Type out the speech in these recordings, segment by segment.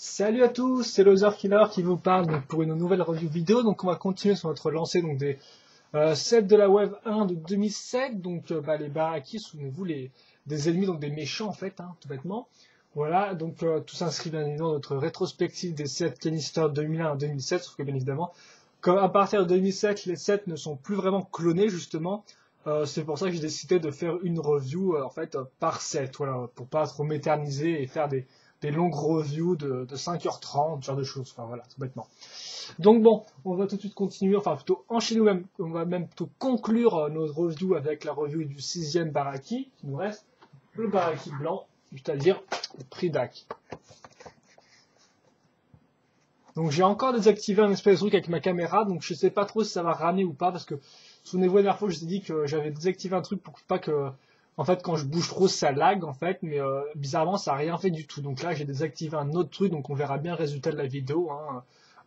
Salut à tous, c'est Loser Killer qui vous parle donc, pour une nouvelle review vidéo. Donc on va continuer sur notre lancée donc, des sets de la Wave 1 de 2007. Donc les Baraki, souvenez-vous, des ennemis, donc des méchants en fait, tout bêtement. Voilà, donc tout s'inscrit bien évidemment dans notre rétrospective des sets Canister 2001 à 2007, sauf que bien évidemment, comme à partir de 2007, les sets ne sont plus vraiment clonés justement. C'est pour ça que j'ai décidé de faire une review par set, voilà, pour pas trop m'éterniser et faire des longues reviews de 5h30, ce genre de choses, enfin voilà, tout bêtement. Donc bon, on va tout de suite continuer, enfin plutôt enchaîner, on va même plutôt conclure notre review avec la review du 6e Baraki, qui nous reste, le Baraki blanc, c'est-à-dire le Pridak. Donc j'ai encore désactivé un espèce de truc avec ma caméra, donc je sais pas trop si ça va ramener ou pas, parce que souvenez-vous la dernière fois je vous ai dit que j'avais désactivé un truc pour pas que, en fait quand je bouge trop ça lag en fait, mais bizarrement ça a rien fait du tout. Donc là j'ai désactivé un autre truc, donc on verra bien le résultat de la vidéo.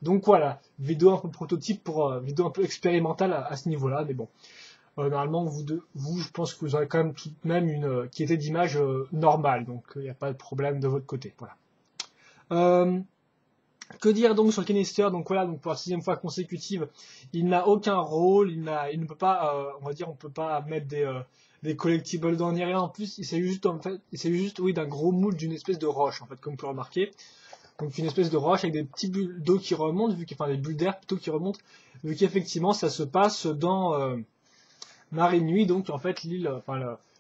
Donc voilà, vidéo un peu prototype pour vidéo un peu expérimentale à ce niveau-là, mais bon. Normalement vous je pense que vous aurez quand même tout de même une qualité d'image normale, donc il n'y a pas de problème de votre côté. Voilà. Que dire donc sur le canister? Donc voilà, donc pour la 6e fois consécutive, il n'a aucun rôle, il ne peut pas, on va dire, on peut pas mettre des collectibles dedans ni rien. En plus, il s'agit juste, oui, d'un gros moule d'une espèce de roche, en fait, comme vous pouvez remarquer. Donc une espèce de roche avec des petits bulles d'eau qui remontent, enfin des bulles d'air plutôt qui remontent, vu qu'effectivement ça se passe dans Marine Nuit, donc en fait l'île,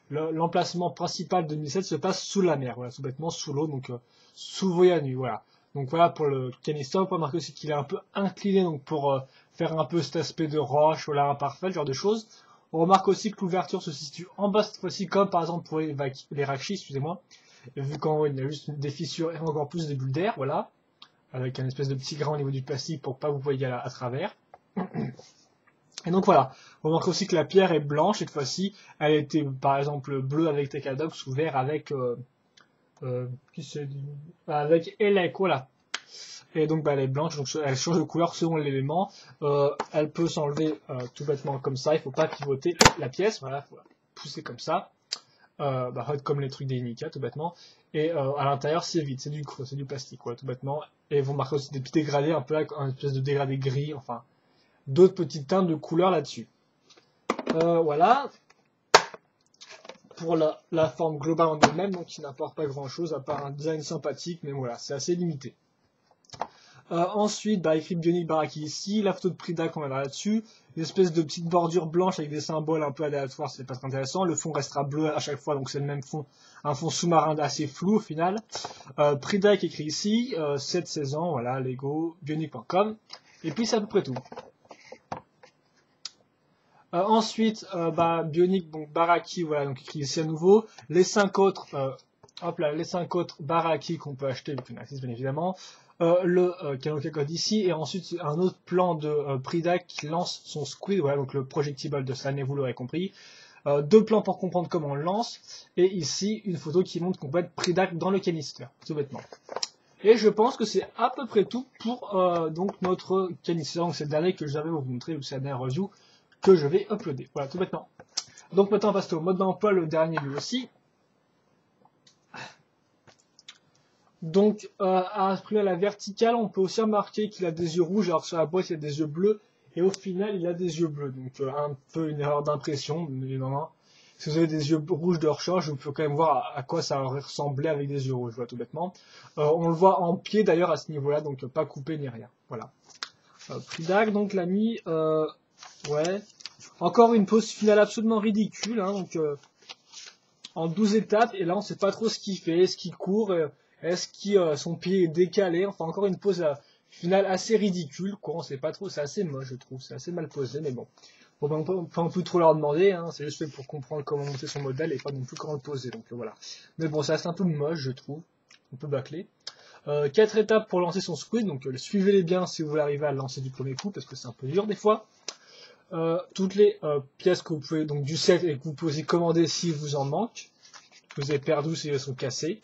l'emplacement principal de 2007 se passe sous la mer, voilà, tout bêtement sous l'eau, donc sous Voyanu, voilà. Donc voilà pour le canister, on peut remarquer aussi qu'il est un peu incliné donc pour faire un peu cet aspect de roche, voilà, imparfait, ce genre de choses. On remarque aussi que l'ouverture se situe en bas cette fois-ci, comme par exemple pour les Rakshi, excusez-moi, vu qu'en haut il y a juste des fissures et encore plus des bulles d'air, voilà, avec un espèce de petit grain au niveau du plastique pour pas vous voyez à travers. Et donc voilà, on remarque aussi que la pierre est blanche cette fois-ci, elle était par exemple bleue avec Tekadox ou vert avec avec Elec, voilà. Et donc elle est blanche, donc elle change de couleur selon l'élément. Elle peut s'enlever tout bêtement comme ça, il ne faut pas pivoter la pièce, voilà, il faut la pousser comme ça. Comme les trucs des Inika, tout bêtement. Et à l'intérieur c'est vide, c'est du creux, c'est du plastique, voilà, tout bêtement. Et vous remarquez aussi des petits dégradés, un peu là, un espèce de dégradé gris, enfin, d'autres petites teintes de couleur là-dessus. Voilà. Pour la forme globale en elle-même, donc qui n'apporte pas grand-chose à part un design sympathique, mais voilà, c'est assez limité. Ensuite, écrit Bionic Baraki ici, la photo de Pridak, on va là-dessus, une espèce de petite bordure blanche avec des symboles un peu aléatoires, c'est pas très intéressant, le fond restera bleu à chaque fois, donc c'est le même fond, un fond sous-marin assez flou au final. Pridak écrit ici, 7-16 ans, voilà, Lego, bionic.com, et puis c'est à peu près tout. Ensuite, Bionic, donc Baraki, voilà, donc écrit ici à nouveau. Les 5 autres, les 5 autres Baraki qu'on peut acheter avec une access bien évidemment. Le Kanoka Code ici, et ensuite un autre plan de Pridak qui lance son Squid, voilà, donc le projectile de cette année, vous l'aurez compris. Deux plans pour comprendre comment on le lance, et ici une photo qui montre qu'on peut être Pridak dans le canister, tout bêtement. Et je pense que c'est à peu près tout pour donc notre canister, donc c'est le dernier que j'avais à vous montrer, c'est la dernière review que je vais uploader. Voilà, tout maintenant. Donc maintenant on passe au mode d'emploi, le dernier lui aussi. Donc à la verticale, on peut aussi remarquer qu'il a des yeux rouges, alors que sur la boîte il a des yeux bleus, et au final il a des yeux bleus. Donc un peu une erreur d'impression, évidemment. Si vous avez des yeux rouges de recharge, vous pouvez quand même voir à quoi ça aurait ressemblé avec des yeux rouges, voilà, tout bêtement. On le voit en pied d'ailleurs à ce niveau-là, donc pas coupé ni rien. Voilà. Pridak, donc l'ami, ouais. Encore une pose finale absolument ridicule, donc en 12 étapes, et là on sait pas trop ce qu'il fait, est-ce qu'il court, est-ce que son pied est décalé, enfin encore une pose finale assez ridicule, quoi, on sait pas trop, c'est assez moche je trouve, c'est assez mal posé, mais bon. On peut pas plus trop leur demander, c'est juste fait pour comprendre comment monter son modèle et pas non plus comment le poser, donc voilà. Mais bon, ça reste un peu moche je trouve, on peut bâcler. 4 étapes pour lancer son squid, donc suivez-les bien si vous voulez arriver à le lancer du premier coup, parce que c'est un peu dur des fois. Toutes les pièces que vous pouvez, donc du set, et que vous pouvez commander si vous en manque, que vous avez perdu ou si elles sont cassées.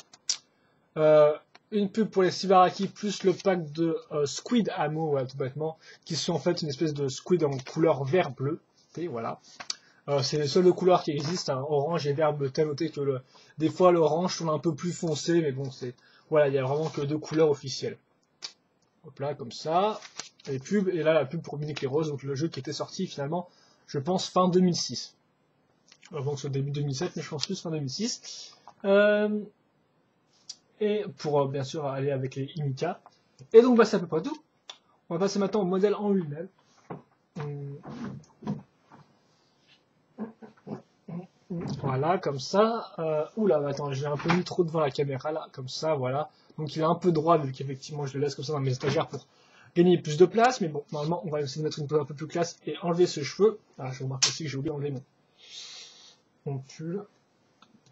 Une pub pour les Baraki plus le pack de Squid Ammo, voilà, tout bêtement, qui sont en fait une espèce de squid en couleur vert-bleu. Et voilà. C'est les seules couleurs qui existent, orange et vert bleu. T'as noté que des fois l'orange sont un peu plus foncé, mais bon, Voilà, il y a vraiment que 2 couleurs officielles. Hop là, comme ça. Les pubs, et là la pub pour Munich les Roses, donc le jeu qui était sorti finalement, je pense, fin 2006. Avant que ce soit début 2007, mais je pense plus fin 2006. Et pour bien sûr aller avec les Inika. Et donc bah, c'est à peu près tout. On va passer maintenant au modèle en lui-même. Voilà, comme ça. Oula, attends, j'ai un peu mis trop devant la caméra là, comme ça, voilà. Donc il est un peu droit vu qu'effectivement je le laisse comme ça dans mes étagères pour gagner plus de place. Mais bon, normalement on va essayer de mettre une pose un peu plus classe et enlever ce cheveu. Ah, je remarque aussi que j'ai oublié d'enlever mon pull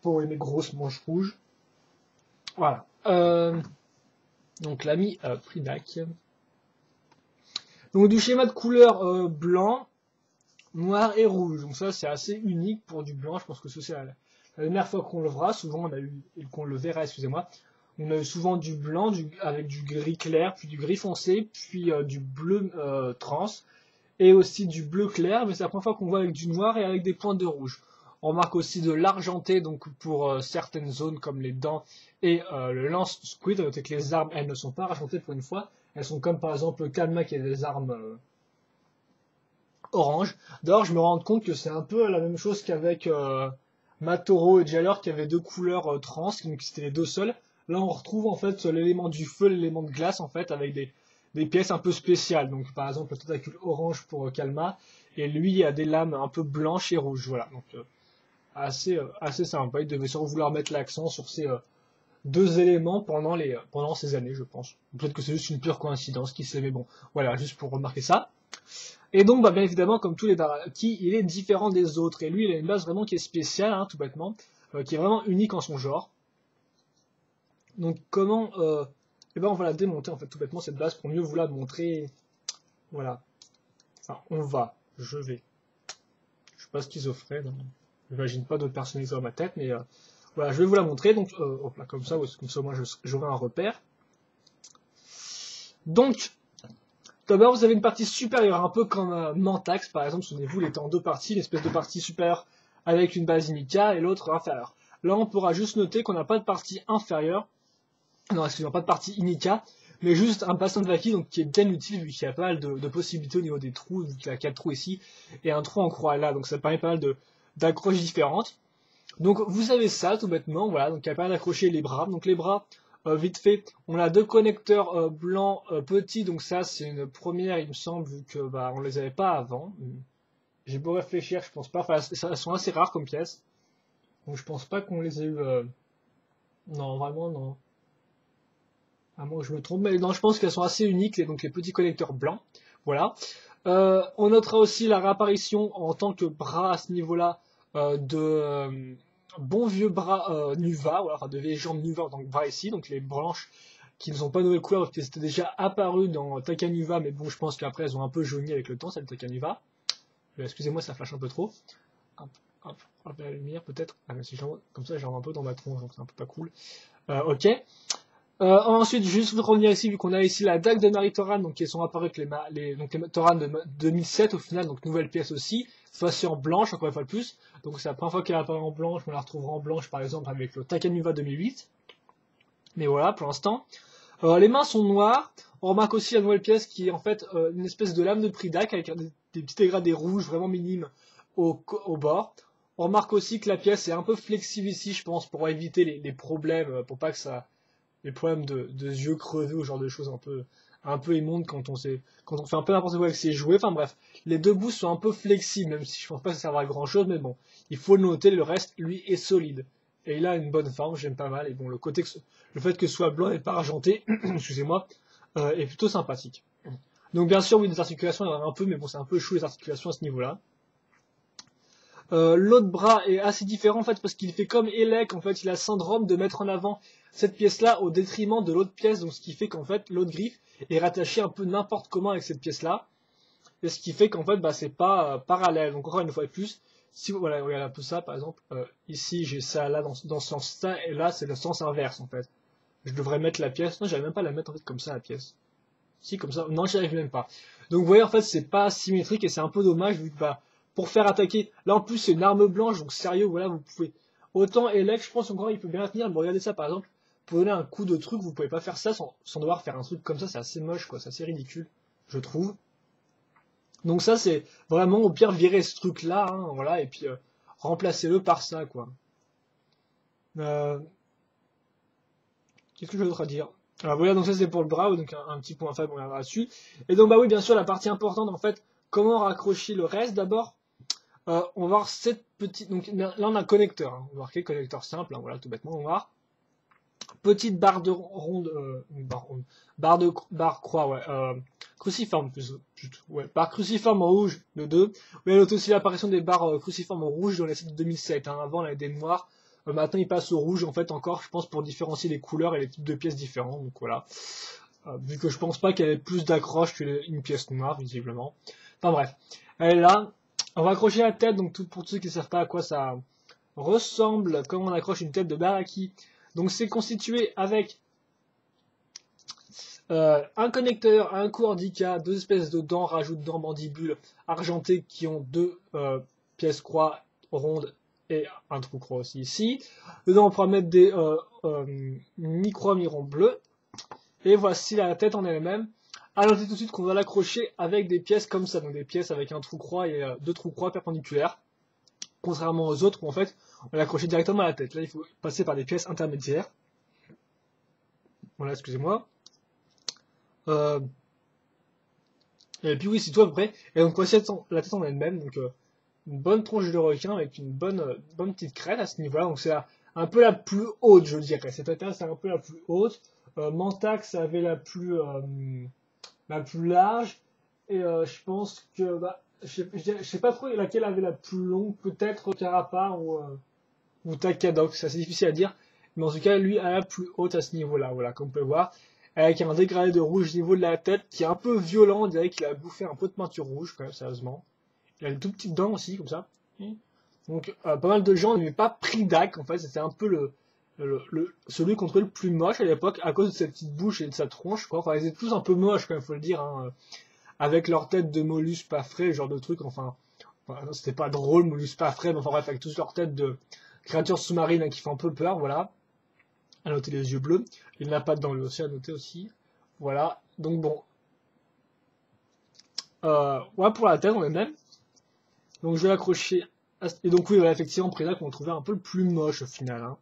pour mes grosses manches rouges. Voilà. Donc l'ami Pridak. Donc du schéma de couleur blanc, noir et rouge. Donc ça c'est assez unique pour du blanc. Je pense que c'est la dernière fois qu'on le verra. Souvent on a eu, qu'on le verra, excusez-moi. On a eu souvent du blanc avec du gris clair, puis du gris foncé, puis du bleu trans, et aussi du bleu clair, mais c'est la première fois qu'on voit avec du noir et avec des points de rouge. On remarque aussi de l'argenté, donc pour certaines zones comme les dents et le lance squid, avec que les armes, elles ne sont pas argentées pour une fois. Elles sont comme par exemple le Kalma qui a des armes orange. D'ailleurs, je me rends compte que c'est un peu la même chose qu'avec Matoro et Jalor qui avaient 2 couleurs trans, donc c'était les 2 seuls. Là, on retrouve en fait l'élément du feu, l'élément de glace en fait, avec des pièces un peu spéciales. Donc, par exemple, le tentacule orange pour Kalma, et lui a des lames un peu blanches et rouges. Voilà, donc assez sympa. Il devait sûrement vouloir mettre l'accent sur ces 2 éléments pendant ces années, je pense. Peut-être que c'est juste une pure coïncidence, qui sait, mais bon, voilà, juste pour remarquer ça. Et donc, bah, bien évidemment, comme tous les Daraki, il est différent des autres. Et lui, il a une base vraiment qui est spéciale, hein, tout bêtement, qui est vraiment unique en son genre. Donc comment eh ben on va la démonter en fait tout bêtement cette base pour mieux vous la montrer. Voilà. Enfin je vais. Je suis pas schizophrène. Hein. J'imagine pas d'autres personnalités dans ma tête, mais voilà, je vais vous la montrer. Donc hop là, comme ça moi j'aurai un repère. Donc d'abord vous avez une partie supérieure, un peu comme Mantax par exemple, souvenez-vous, il était en 2 parties, une espèce de partie supérieure avec une base Inika et l'autre inférieure. Là on pourra juste noter qu'on n'a pas de partie inférieure. Non, excusez-moi, pas de partie Inika, mais juste un bassin de Vaki, donc qui est bien utile vu qu'il y a pas mal de possibilités au niveau des trous, vu qu'il y a 4 trous ici, et un trou en croix là, donc ça permet pas mal d'accroches différentes. Donc vous avez ça tout bêtement, voilà, donc il y a pas mal d'accrocher les bras. Donc les bras, vite fait, on a 2 connecteurs blancs petits, donc ça c'est une première il me semble, vu que bah on les avait pas avant. J'ai beau réfléchir, je pense pas, enfin elles sont assez rares comme pièces, donc je pense pas qu'on les ait eu. Non, vraiment non. À moins que je me trompe, mais non, je pense qu'elles sont assez uniques, donc les petits connecteurs blancs. Voilà. On notera aussi la réapparition en tant que bras à ce niveau-là de bons vieux bras Nuva, voilà, enfin de vieilles jambes Nuva en tant que bras ici, donc les blanches qui ne sont pas de nouvelle couleur, parce qu'elles étaient déjà apparues dans Takanuva, mais bon, je pense qu'après elles ont un peu jauni avec le temps, celle de Takanuva. Excusez-moi, ça flash un peu trop. Hop, la lumière peut-être. Ah, mais si comme ça, j'ai un peu dans ma tronche, donc c'est un peu pas cool. Ok. Ensuite, juste pour revenir ici, vu qu'on a ici la dague de Marie-Toran, donc qui sont apparues avec les Toran de 2007 au final, donc nouvelle pièce aussi, cette fois-ci en blanche, encore une fois de plus. Donc c'est la première fois qu'elle apparaît en blanche, on la retrouvera en blanche par exemple avec le Takanuva 2008. Mais voilà, pour l'instant. Les mains sont noires. On remarque aussi la nouvelle pièce qui est en fait une espèce de lame de Pridak avec des petits dégradés rouges vraiment minimes au bord. On remarque aussi que la pièce est un peu flexible ici, je pense, pour éviter les problèmes, pour pas que ça... les problèmes de yeux crevés ou genre de choses un peu immondes quand on fait un peu n'importe quoi avec ses jouets. Enfin bref, les 2 bouts sont un peu flexibles, même si je pense pas que ça servira à grand chose, mais bon, il faut le noter, le reste, lui, est solide. Et il a une bonne forme, j'aime pas mal, et bon, le fait que ce soit blanc et pas argenté, excusez-moi, est plutôt sympathique. Donc bien sûr, oui, des articulations, il y en a un peu, mais bon, c'est un peu chou les articulations à ce niveau-là. L'autre bras est assez différent en fait parce qu'il fait comme Elec, en fait il a le syndrome de mettre en avant cette pièce là au détriment de l'autre pièce, donc ce qui fait qu'en fait l'autre griffe est rattachée un peu n'importe comment avec cette pièce là, et ce qui fait qu'en fait bah, c'est pas parallèle. Donc encore une fois de plus, si vous voilà, regardez un peu ça par exemple, ici j'ai ça là dans ce sens là, et là c'est le sens inverse en fait. Je devrais mettre la pièce, non j'arrive même pas à la mettre en fait comme ça la pièce. Si comme ça, non j'y arrive même pas. Donc vous voyez en fait c'est pas symétrique et c'est un peu dommage vu que bah pour faire attaquer. Là en plus c'est une arme blanche, donc sérieux, voilà, vous pouvez. Autant Elec, je pense encore il peut bien la tenir, mais regardez ça par exemple, pour donner un coup de truc, vous pouvez pas faire ça sans devoir faire un truc comme ça, c'est assez moche, quoi, c'est assez ridicule, je trouve. Donc ça, c'est vraiment au pire virer ce truc-là, hein, voilà, et puis remplacez-le par ça, quoi. Euh, Qu'est-ce que j'ai d'autre à dire? Alors voilà, donc ça c'est pour le bras, donc un petit point faible, on reviendra dessus. Et donc bah oui, bien sûr, la partie importante, en fait, comment raccrocher le reste d'abord. On va voir cette petite, donc là on a un connecteur, hein. On va voir quel connecteur simple, hein, voilà, tout bêtement, on va voir. Petite barre de ronde, barre croix, ouais, cruciforme plutôt, ouais, barre cruciforme en rouge, le 2. Oui, elle note aussi l'apparition des barres cruciformes en rouge dans les sets de 2007, hein. Avant, elle était noire. Maintenant, il passe au rouge, en fait, encore, je pense, pour différencier les couleurs et les types de pièces différents. Donc voilà. Vu que je pense pas qu'elle ait plus d'accroche qu'une pièce noire, visiblement. Enfin bref. Elle est là. On va accrocher la tête, donc pour ceux qui ne savent pas à quoi ça ressemble, comme on accroche une tête de baraki. Donc c'est constitué avec un connecteur, un coup handicap, deux espèces de dents, rajoute dents mandibules argentées qui ont deux pièces croix rondes et un trou croix aussi ici. Dedans on pourra mettre des micro-mirons bleus. Et voici la tête en elle-même. À noter tout de suite qu'on va l'accrocher avec des pièces comme ça, donc des pièces avec un trou croix et deux trous croix perpendiculaires. Contrairement aux autres où en fait on l'accrochait directement à la tête. Là il faut passer par des pièces intermédiaires. Voilà, excusez-moi. Euh, et puis oui, c'est tout à peu près. Et donc voici la tête en elle-même. Donc une bonne tronche de requin avec une bonne petite crête à ce niveau-là. Donc c'est un peu la plus haute, je dirais. Cette tête-là, c'est un peu la plus haute. Mantax avait la plus large. Et je pense que bah, je sais pas trop laquelle avait la plus longue. Peut-être Carapa ou Takadox. C'est assez difficile à dire. Mais en tout cas, lui a la plus haute à ce niveau-là. Voilà, comme on peut voir. Avec un dégradé de rouge au niveau de la tête qui est un peu violent. On dirait qu'il a bouffé un peu de peinture rouge, quand même, sérieusement. Il a une toute petite dent aussi, comme ça. Donc, pas mal de gens n'aimaient pas Pridak, en fait. C'était un peu celui qu'on trouvait le plus moche à l'époque, à cause de sa petite bouche et de sa tronche, quoi. Enfin, ils étaient tous un peu moches, quand même, faut le dire, hein. Avec leur tête de mollusque pas frais, genre de truc, enfin c'était pas drôle, mollusque pas frais, mais enfin bref, avec tous leur tête de créatures sous-marines, hein, qui font un peu peur, voilà. À noter les yeux bleus. Il n'a pas dans l'océan, à noter aussi. Voilà. Donc bon. Ouais, pour la tête, on est même. Donc je vais l'accrocher. Et donc oui, voilà, effectivement, Prédac, on trouvait un peu le plus moche au final, hein.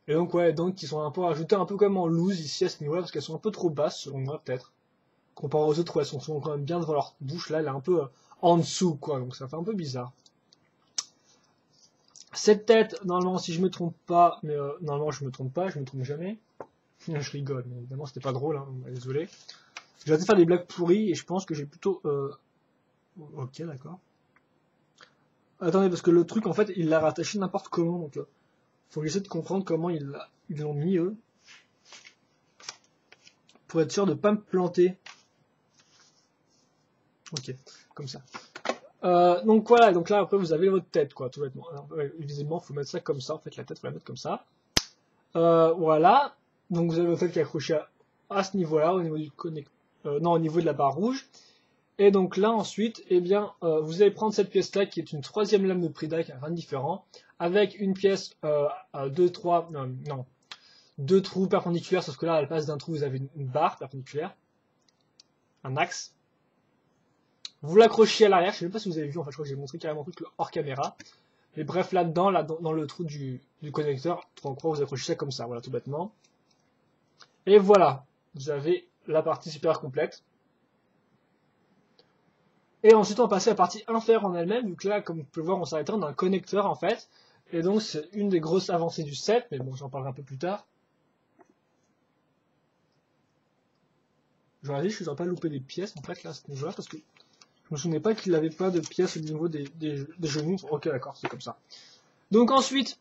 Et donc ouais, donc ils sont un peu rajoutés un peu comme en loose ici à ce niveau-là, parce qu'elles sont un peu trop basses, selon moi, peut-être. Comparé aux autres, ouais, elles sont quand même bien devant leur bouche, là, elle est un peu en dessous, quoi, donc ça fait un peu bizarre. Cette tête, normalement, si je me trompe pas, mais normalement je me trompe pas, je me trompe jamais. Je rigole, mais évidemment c'était pas drôle, hein, désolé. Je vais faire des blagues pourries et je pense que j'ai plutôt... Ok, d'accord. Attendez, parce que le truc, en fait, il l'a rattaché n'importe comment, donc faut que j'essaie de comprendre comment ils l'ont mis, eux, pour être sûr de pas me planter. Ok, comme ça. Donc voilà, donc là, après, vous avez votre tête, quoi, tout bêtement. Alors, visiblement, il faut mettre ça comme ça, en fait, la tête, faut la mettre comme ça. Voilà, donc vous avez votre tête qui est accrochée à ce niveau-là, au niveau du non, au niveau de la barre rouge. Et donc là ensuite, eh bien, vous allez prendre cette pièce-là qui est une troisième lame de Pridak, rien de différent, avec une pièce à deux trous perpendiculaires, sauf que là à la place d'un trou vous avez une barre perpendiculaire, un axe. Vous l'accrochez à l'arrière, je sais même pas si vous avez vu, en fait je crois que j'ai montré carrément tout hors caméra. Mais bref, là-dedans, dans le trou du connecteur, trou en croix, vous accrochez ça comme ça, voilà, tout bêtement. Et voilà, vous avez la partie super complète. Et ensuite, on va passer à la partie inférieure en elle-même, vu que là, comme vous pouvez voir, on s'arrête d'un connecteur, en fait. Et donc, c'est une des grosses avancées du set, mais bon, j'en parlerai un peu plus tard. J'aurais dit, je ne suis pas loupé des pièces, en fait, là, à ce niveau-là, parce que je me souvenais pas qu'il n'avait pas de pièces au niveau des genoux. Ok, d'accord, c'est comme ça. Donc ensuite,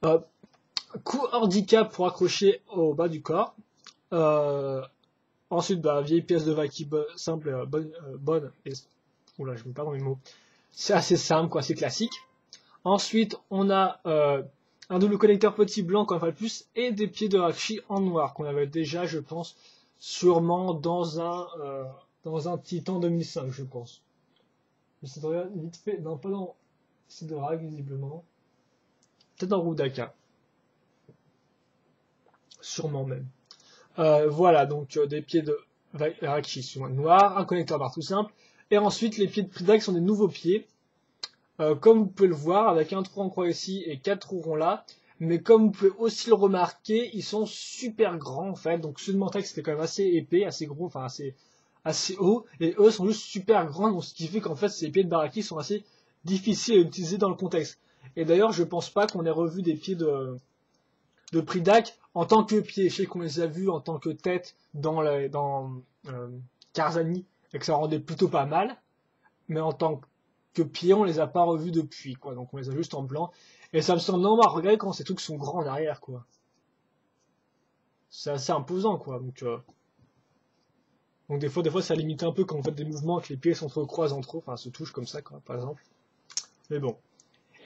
coup handicap pour accrocher au bas du corps. Ensuite, vieille pièce de Vaki simple, bonne, et... Oula, je me perds dans mes mots. C'est assez simple, quoi, c'est classique. Ensuite, on a un double connecteur petit blanc, comme on le plus, et des pieds de Hachi en noir, qu'on avait déjà, je pense, sûrement dans un Titan 2005, je pense. Mais ça devrait vite fait, non, pas dans Sidorag, visiblement. Peut-être dans Rudaka. sûrement même. Voilà, donc des pieds de Varachi sont noirs, un connecteur barre tout simple, et ensuite les pieds de Pridac sont des nouveaux pieds, comme vous pouvez le voir, avec un trou en croix ici et 4 trous ronds là, mais comme vous pouvez aussi le remarquer, ils sont super grands en fait, donc ceux de Mantex c'était quand même assez épais, assez gros, enfin assez haut, et eux sont juste super grands, donc ce qui fait qu'en fait ces pieds de Baraki sont assez difficiles à utiliser dans le contexte. Et d'ailleurs je pense pas qu'on ait revu des pieds de Pridac en tant que pied. Je sais qu'on les a vus en tant que tête dans Karzani et que ça rendait plutôt pas mal, mais en tant que pied, on les a pas revus depuis, quoi. Donc on les a juste en blanc. Et ça me semble normal, regardez quand ces trucs sont grands en arrière, quoi. C'est assez imposant, quoi. Donc des fois ça limite un peu quand on fait des mouvements que les pieds s'entrecroisent entre eux, enfin se touchent comme ça, quoi, par exemple. Mais bon.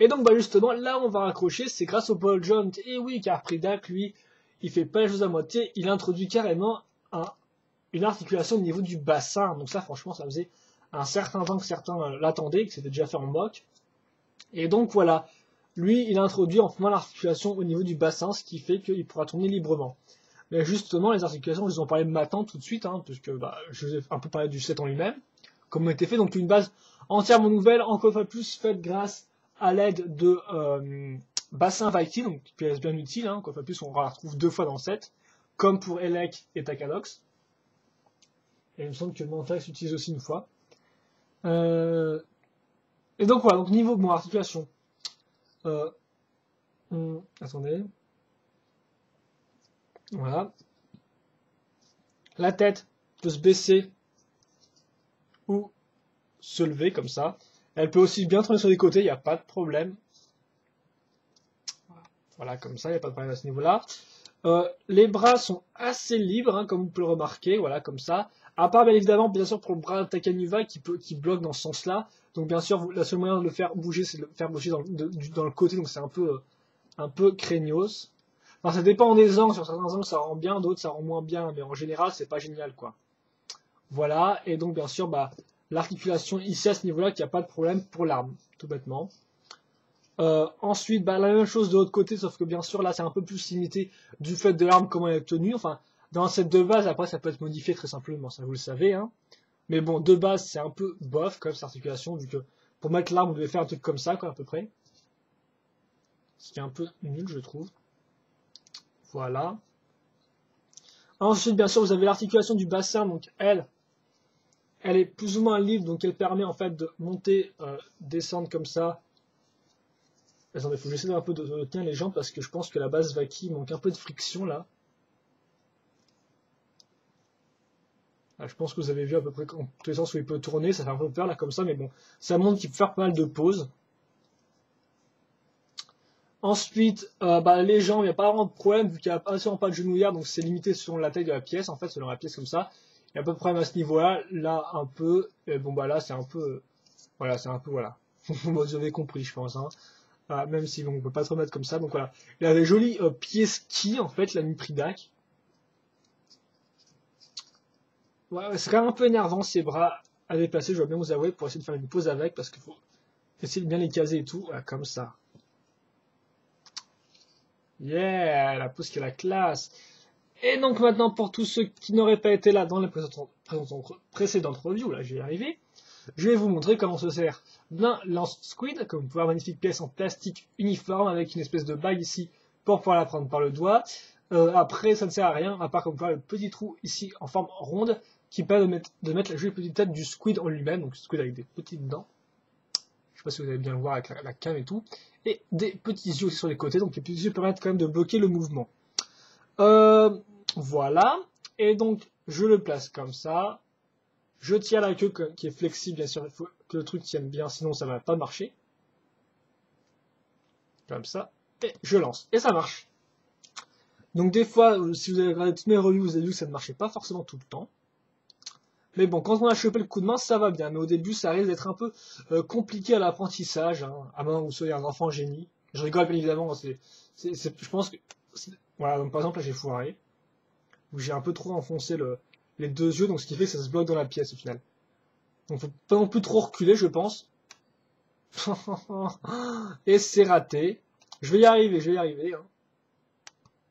Et donc bah justement, là où on va raccrocher, c'est grâce au ball joint. Et oui, car Pridac, lui, il fait pas les choses à moitié, il introduit carrément une articulation au niveau du bassin. Donc ça, franchement, ça faisait un certain temps que certains l'attendaient, que c'était déjà fait en mock. Et donc voilà, lui, il a introduit enfin l'articulation au niveau du bassin, ce qui fait qu'il pourra tourner librement. Mais justement, les articulations, je vous en parlais maintenant tout de suite, hein, puisque je vous ai un peu parlé du set en lui-même, comme a été fait, donc une base entièrement nouvelle, encore une fois plus faite grâce à l'aide de bassin Viking, donc qui est bien utile, hein, encore une fois plus on la retrouve 2 fois dans le set, comme pour Elec et Takadox. Et il me semble que Mantex utilise aussi une fois. Et donc voilà, donc niveau bon, articulation. Attendez. Voilà. La tête peut se baisser ou se lever comme ça. Elle peut aussi bien tourner sur les côtés, il n'y a pas de problème. Voilà, comme ça, il n'y a pas de problème à ce niveau-là. Les bras sont assez libres, hein, comme vous pouvez le remarquer, voilà, comme ça. À part, bien évidemment, bien sûr, pour le bras de Takanuva qui bloque dans ce sens-là. Donc, bien sûr, la seule moyen de le faire bouger, c'est de le faire bouger dans le côté, donc c'est un peu craignos. Enfin, ça dépend des angles, sur certains angles ça rend bien, d'autres ça rend moins bien, mais en général, c'est pas génial, quoi. Voilà, et donc, bien sûr, l'articulation ici à ce niveau-là, qu'il n'y a pas de problème pour l'arme, tout bêtement. Ensuite, la même chose de l'autre côté, sauf que bien sûr là c'est un peu plus limité du fait de l'arme, comment elle est tenue. Enfin, dans cette de base, après ça peut être modifié très simplement, ça vous le savez. Hein. Mais bon, de base c'est un peu bof comme cette articulation, vu que pour mettre l'arme, vous devez faire un truc comme ça, quoi, à peu près. Ce qui est un peu nul, je trouve. Voilà. Ensuite, bien sûr, vous avez l'articulation du bassin, donc elle est plus ou moins libre, donc elle permet en fait de monter, descendre comme ça. Attendez, faut que j'essaie un peu de tenir les jambes parce que je pense que la base Vaki manque un peu de friction là. Je pense que vous avez vu à peu près en tous les sens où il peut tourner, ça fait un peu peur là comme ça, mais bon, ça montre qu'il peut faire pas mal de pauses. Ensuite, les jambes, il n'y a pas vraiment de problème vu qu'il n'y a absolument pas de genouillère, donc c'est limité selon la taille de la pièce, en fait, selon la pièce comme ça. Il n'y a pas de problème à ce niveau-là, là un peu, et bon là c'est un peu, voilà, vous avez compris je pense, hein. Même si on ne peut pas se remettre comme ça. Donc voilà. Il a des jolis pieds ski, en fait, l'ami Pridac. Ouais, c'est quand même un peu énervant ces bras à déplacer, je dois bien vous avouer, pour essayer de faire une pause avec, parce qu'il faut essayer de bien les caser et tout. Voilà, comme ça. Yeah, la pause qui est la classe. Et donc maintenant, pour tous ceux qui n'auraient pas été là dans les précédentes reviews, là, j'y vais arriver. Je vais vous montrer comment se sert d'un lance squid, comme vous pouvez voir, magnifique pièce en plastique uniforme avec une espèce de bague ici pour pouvoir la prendre par le doigt. Après, ça ne sert à rien, à part comme vous pouvez voir le petit trou ici en forme ronde qui permet de mettre la jolie petite tête du squid en lui-même, donc squid avec des petites dents. Je ne sais pas si vous allez bien le voir avec la cam et tout. Et des petits yeux aussi sur les côtés, donc les petits yeux permettent quand même de bloquer le mouvement. Voilà, et donc je le place comme ça. Je tiens la queue qui est flexible, bien sûr, il faut que le truc tienne bien, sinon ça ne va pas marcher. Comme ça, et je lance, et ça marche. Donc des fois, si vous avez regardé toutes mes reviews, vous avez vu que ça ne marchait pas forcément tout le temps. Mais bon, quand on a chopé le coup de main, ça va bien. Mais au début, ça risque d'être un peu compliqué à l'apprentissage, hein, à moins que vous soyez un enfant génie. Je rigole bien évidemment, je pense que... Voilà, donc par exemple là j'ai foiré, où j'ai un peu trop enfoncé les deux yeux, donc ce qui fait que ça se bloque dans la pièce au final. Donc faut pas non plus trop reculer, je pense. Et c'est raté. Je vais y arriver. Hein.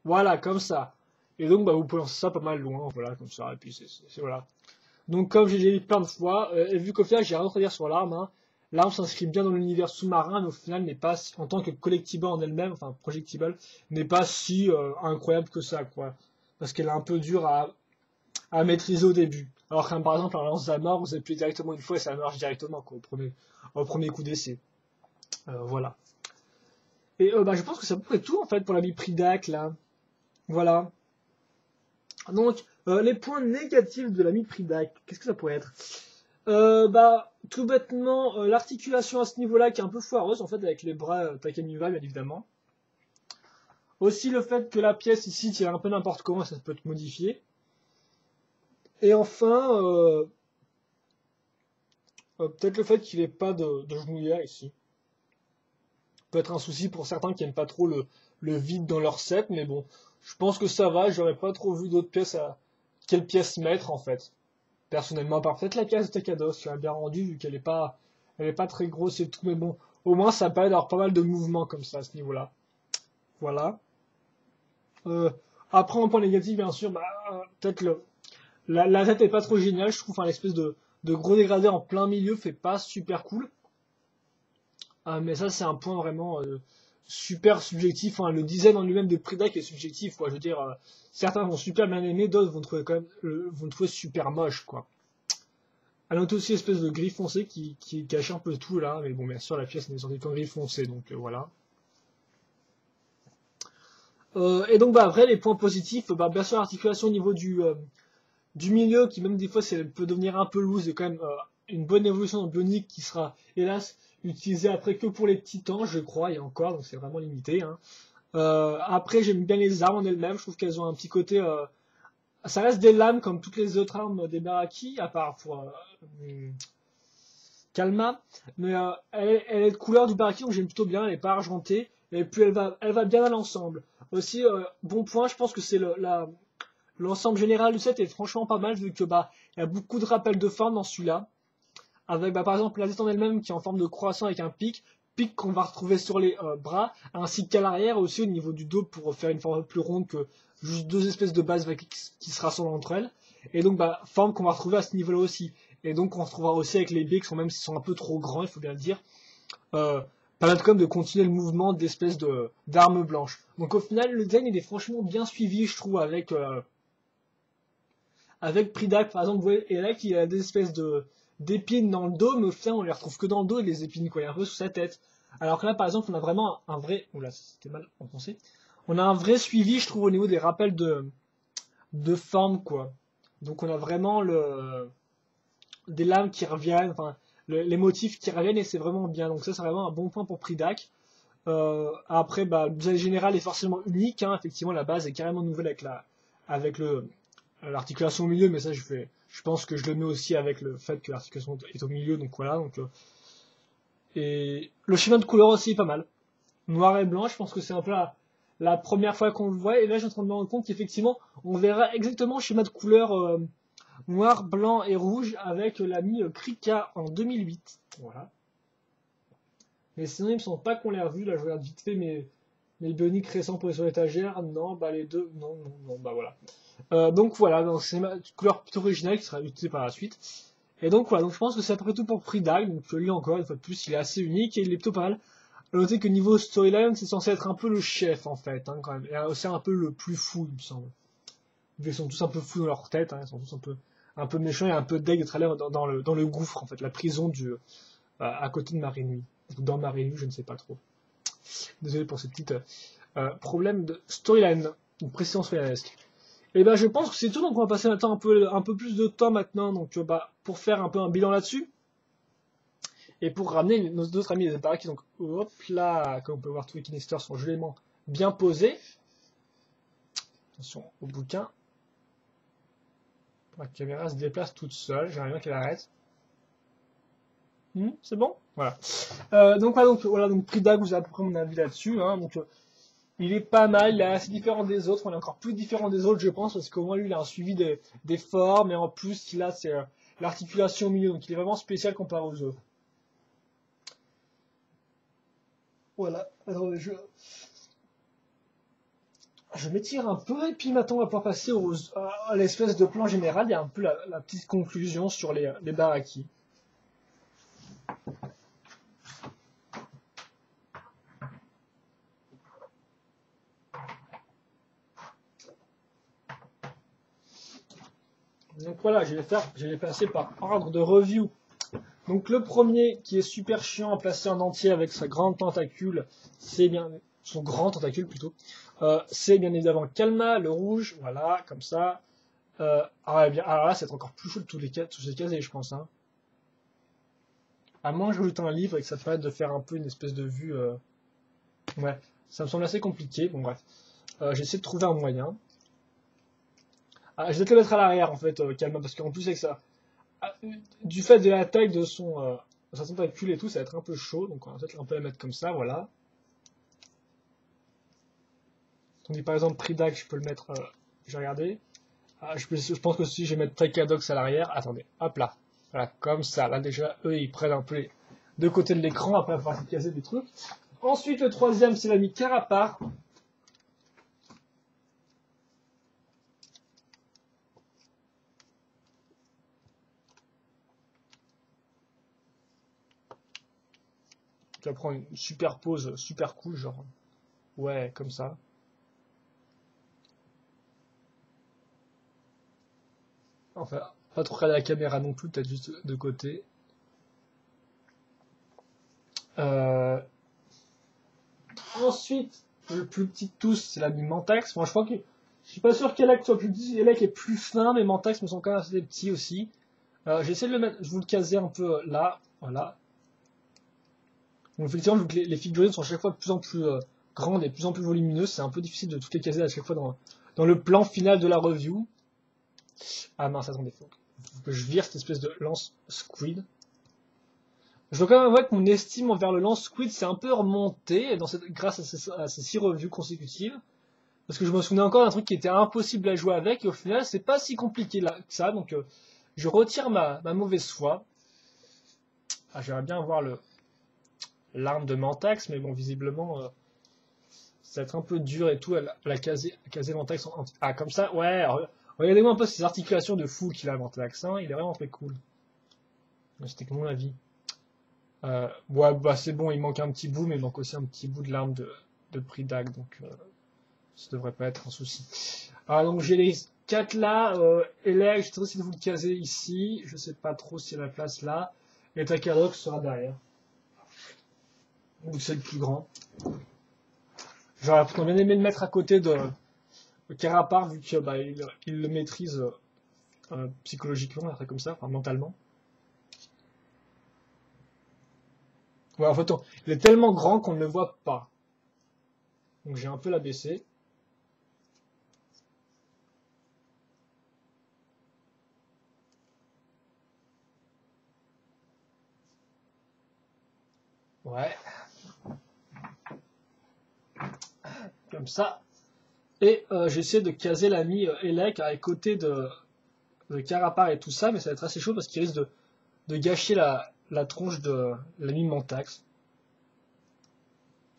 Voilà, comme ça. Et donc, bah, vous pouvez lancer ça pas mal loin, voilà, comme ça, et puis voilà. Donc, comme j'ai dit plein de fois, et vu qu'au final, j'ai rien à dire sur l'arme, hein, l'arme s'inscrit bien dans l'univers sous-marin, mais au final, n'est pas, en tant que collectible en elle-même, enfin, projectable, n'est pas si incroyable que ça, quoi. Parce qu'elle est un peu dure à maîtriser au début. Alors que, par exemple, un lance à mort, vous appuyez directement une fois et ça marche directement, quoi, au premier coup d'essai. Voilà. Et bah, je pense que c'est à peu près tout, en fait, pour la Mipridac, là. Voilà. Donc, les points négatifs de la Mipridac, qu'est-ce que ça pourrait être? Bah, tout bêtement, l'articulation à ce niveau-là qui est un peu foireuse, en fait, avec les bras Takamiwa, bien évidemment. Aussi le fait que la pièce ici tire un peu n'importe comment, ça peut être modifié. Et enfin, peut-être le fait qu'il n'ait pas de genouillère ici. Peut être un souci pour certains qui n'aiment pas trop le vide dans leur set, mais bon, je pense que ça va, j'aurais pas trop vu d'autres pièces quelle pièce mettre en fait. Personnellement, par peut-être la pièce de Takados, qui a bien rendu vu qu'elle est pas très grosse et tout, mais bon, au moins ça permet d'avoir pas mal de mouvements comme ça à ce niveau-là. Voilà. Euh, Après, en point négatif, bien sûr, bah, peut-être la tête est pas trop géniale, je trouve, enfin, l'espèce de gros dégradé en plein milieu fait pas super cool. Mais ça, c'est un point vraiment super subjectif. Enfin, le design en lui-même de Predac est subjectif, quoi. Je veux dire, certains vont super bien aimer, d'autres vont trouver quand même, vont le trouver super moche, quoi. Elle a aussi une espèce de gris foncé qui cache un peu tout là, mais bon, bien sûr, la pièce n'est sortie qu'en gris foncé, donc voilà. Et donc, bah, après, les points positifs, bah, bien sûr, l'articulation au niveau du milieu, qui même des fois, peut devenir un peu loose, et quand même une bonne évolution en bionique qui sera, hélas, utilisée après que pour les titans, je crois, et encore, donc c'est vraiment limité. Hein. Après, j'aime bien les armes en elles-mêmes, je trouve qu'elles ont un petit côté... ça reste des lames comme toutes les autres armes des Baraki, à part pour Kalma, mais elle est de couleur du Baraki, donc j'aime plutôt bien, elle est pas argentée, et puis elle va bien à l'ensemble. Aussi, bon point, je pense que c'est l'ensemble général du set est franchement pas mal, vu que bah il y a beaucoup de rappels de forme dans celui-là. Avec bah, par exemple la tête en elle-même qui est en forme de croissant avec un pic qu'on va retrouver sur les bras, ainsi qu'à l'arrière aussi au niveau du dos pour faire une forme plus ronde que juste deux espèces de bases qui se rassemblent entre elles. Et donc bah, forme qu'on va retrouver à ce niveau-là aussi. Et donc on retrouvera aussi avec les bigs, même s'ils sont un peu trop grands, il faut bien le dire, euh, permettre comme de continuer le mouvement d'espèces d'armes blanches. Donc au final le design il est franchement bien suivi je trouve avec Pridac, par exemple, vous voyez, et là, il a des espèces d'épines dans le dos, mais au final, on les retrouve que dans le dos, et les épines, quoi, il y a un peu sous sa tête. Alors que là, par exemple, on a vraiment un vrai, oula, c'était mal enfoncé. On a un vrai suivi, je trouve, au niveau des rappels de forme, quoi. Donc, on a vraiment des lames qui reviennent, enfin, les motifs qui reviennent, et c'est vraiment bien. Donc, ça, c'est vraiment un bon point pour Pridac. Après, bah, le design général est forcément unique, hein. Effectivement, la base est carrément nouvelle avec l'articulation au milieu, mais ça, je pense que je le mets aussi avec le fait que l'articulation est au milieu, donc voilà. Et le schéma de couleur aussi est pas mal. Noir et blanc, je pense que c'est un peu la première fois qu'on le voit, et là, je suis en train de me rendre compte qu'effectivement, on verra exactement le schéma de couleur noir, blanc et rouge avec l'ami Krika en 2008. Voilà. Mais sinon, il me semble pas qu'on l'ait revu. Là, je regarde vite fait mes bioniques récents posés sur l'étagère. Non, bah les deux, non, non, non, bah voilà. Donc voilà, donc c'est une couleur plutôt originale qui sera utilisée par la suite. Et donc voilà, donc je pense que c'est à peu près tout pour Predag. Donc lui encore, une fois de plus, il est assez unique et il est plutôt pas mal. À noter que niveau storyline, c'est censé être un peu le chef en fait, hein, quand même. Et aussi un peu le plus fou, il me semble. Ils sont tous un peu fous dans leur tête, hein, ils sont tous un peu méchants et un peu deg d'être allés dans le gouffre, en fait, la prison à côté de Marie-Nuit. Ou dans Marie-Nuit, je ne sais pas trop. Désolé pour ce petit problème de storyline, une précision storylinesque. Et ben je pense que c'est tout, donc on va passer maintenant un peu plus de temps maintenant, donc bah, pour faire un peu un bilan là-dessus, et pour ramener nos autres amis des Baraki, donc hop là, comme on peut voir tous les canisters sont joliment bien posés. Attention au bouquin. La caméra se déplace toute seule, j'aimerais bien qu'elle arrête. C'est bon. Voilà. Donc Pridag, vous avez à peu près mon avis là-dessus. Hein, donc il est pas mal, il est assez différent des autres, on est encore plus différent des autres je pense, parce qu'au moins lui il a un suivi des formes, et en plus il a l'articulation au milieu, donc il est vraiment spécial comparé aux autres. Voilà, attendez, Je m'étire un peu et puis maintenant on va pouvoir passer à l'espèce de plan général. Il y a un peu la petite conclusion sur les Baraki. Donc voilà, je vais les passer par ordre de review. Donc le premier qui est super chiant à placer en entier avec sa grande tentacule, c'est bien son grand tentacule plutôt. C'est bien évidemment Kalma, le rouge, voilà, comme ça. Alors là, c'est encore plus chaud de tous les casés, je pense. Hein. À moins que j'ajoute un livre et que ça permette de faire un peu une espèce de vue. Ouais, ça me semble assez compliqué. Bon bref, j'essaie de trouver un moyen. Ah, je vais te le mettre à l'arrière en fait, Kalma, parce qu'en plus avec ça, du fait de la taille de sa tentacule et tout, ça va être un peu chaud. Donc on va peut-être un peu la mettre comme ça, voilà. Tandis par exemple Pridak, je peux le mettre. J'ai regardé. Je pense que si je vais mettre Tricadox à l'arrière. Attendez, hop là. Voilà, comme ça. Là déjà, eux, ils prennent un peu les deux côtés de l'écran après avoir cassé des trucs. Ensuite, le troisième, c'est l'ami Carapar. Qui va prendre une super pose, super cool, genre. Ouais, comme ça. Enfin, pas trop regarder la caméra non plus, peut-être juste de côté. Euh, Ensuite, le plus petit de tous, c'est l'ami Mantax. Moi, je crois que je suis pas sûr qu'Elec soit plus petit. Elec est plus fin, mais Mantax me semble quand même assez petit aussi. J'essaie de le mettre, je vous le caser un peu là, voilà. Donc effectivement, vu que les figurines sont à chaque fois de plus en plus grandes et de plus en plus volumineuses, c'est un peu difficile de toutes les caser à chaque fois dans le plan final de la review. Ah mince, attendez, faut que je vire cette espèce de lance squid. Je dois quand même avouer que mon estime envers le lance squid s'est un peu remontée grâce à ces 6 reviews consécutives. Parce que je me souvenais encore d'un truc qui était impossible à jouer avec, et au final, c'est pas si compliqué là, que ça, donc je retire ma mauvaise foi. Ah, j'aimerais bien voir l'arme de Mantax, mais bon, visiblement, ça va être un peu dur et tout, à caser Mantax. Ah, comme ça, ouais, regardez-moi un peu ces articulations de fou qu'il a, Mantax, hein, il est vraiment très cool. C'était que mon avis. Ouais, bah c'est bon, il manque un petit bout, mais il manque aussi un petit bout de l'arme de Pridak, donc ça devrait pas être un souci. Donc j'ai les 4 là, Elec, je vais essayer de vous le caser ici, je sais pas trop s'il y a la place là, et Takadox sera derrière. Donc c'est le plus grand. J'aurais pourtant bien aimé le mettre à côté de Carapar, vu que bah, il le maîtrise psychologiquement, un truc comme ça, enfin mentalement. Ouais, en fait, il est tellement grand qu'on ne le voit pas. Donc j'ai un peu l'abaissé. Ouais, comme ça. Et j'essaie de caser l'ami Elec à côté de Carapar et tout ça, mais ça va être assez chaud parce qu'il risque de gâcher la tronche de l'ami Mantax.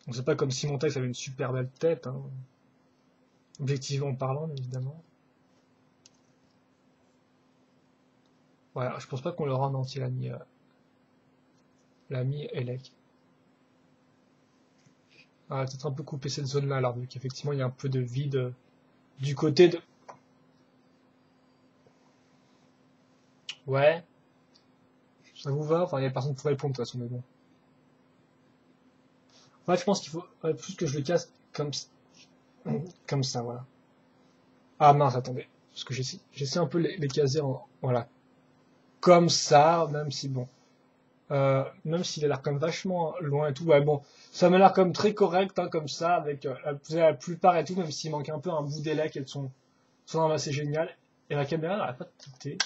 Donc c'est pas comme si Mantax avait une super belle tête, hein, objectivement parlant, évidemment. Voilà, je pense pas qu'on le rende entier l'ami Elec. On va peut-être un peu couper cette zone-là, alors vu qu'effectivement il y a un peu de vide du côté de... Ouais, ça vous va? Enfin, il y a personne pour répondre de toute façon, mais bon. En fait, je pense qu'il faut plus que je le casse comme ça, voilà. Ah mince, attendez. Parce que j'essaie un peu les caser voilà. Comme ça, même si bon. Même s'il a l'air comme vachement loin et tout. Ouais, bon. Ça m'a l'air comme très correct, hein, comme ça, avec la plupart et tout, même s'il manque un peu un bout d'élec et de son arme assez génial. Et la caméra n'arrête pas de tilter.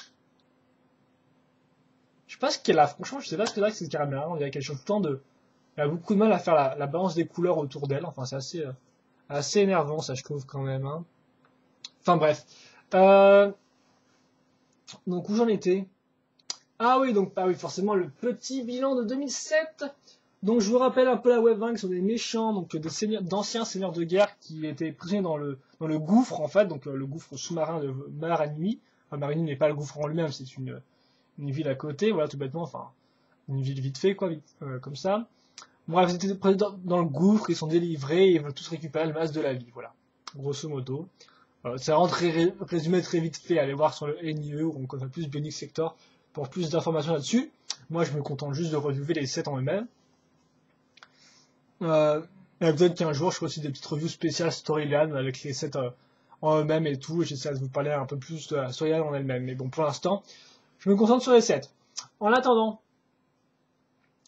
Je sais pas ce qu'elle a, franchement, je sais pas ce que c'est que cette caméra. On dirait qu'elle change tout le temps de. Elle a beaucoup de mal à faire la balance des couleurs autour d'elle. Enfin, c'est assez énervant, ça, je trouve, quand même. Hein. Enfin, bref. Donc, où j'en étais? Ah oui, donc, ah oui, forcément, le petit bilan de 2007. Donc je vous rappelle un peu la Wave 1 qui sont des méchants, donc d'anciens seigneurs de guerre qui étaient prisonniers dans le gouffre en fait, donc le gouffre sous-marin de Maranui. Enfin, Maranui n'est pas le gouffre en lui-même, c'est une ville à côté, voilà tout bêtement, enfin une ville vite fait quoi, comme ça. Bref, ils étaient présents dans le gouffre, ils sont délivrés, et ils veulent tous récupérer le masque de la vie, voilà, grosso modo. C'est vraiment très résumé très vite fait, allez voir sur le NIE où on connaît plus Bionic Sector pour plus d'informations là-dessus. Moi je me contente juste de reviewer les sets en eux-mêmes. Et peut-être qu'un jour je ferai aussi des petites reviews spéciales Storyline avec les sets en eux-mêmes et tout, et j'essaie de vous parler un peu plus de la Storyline en elle-même. Mais bon, pour l'instant, je me concentre sur les sets. En attendant,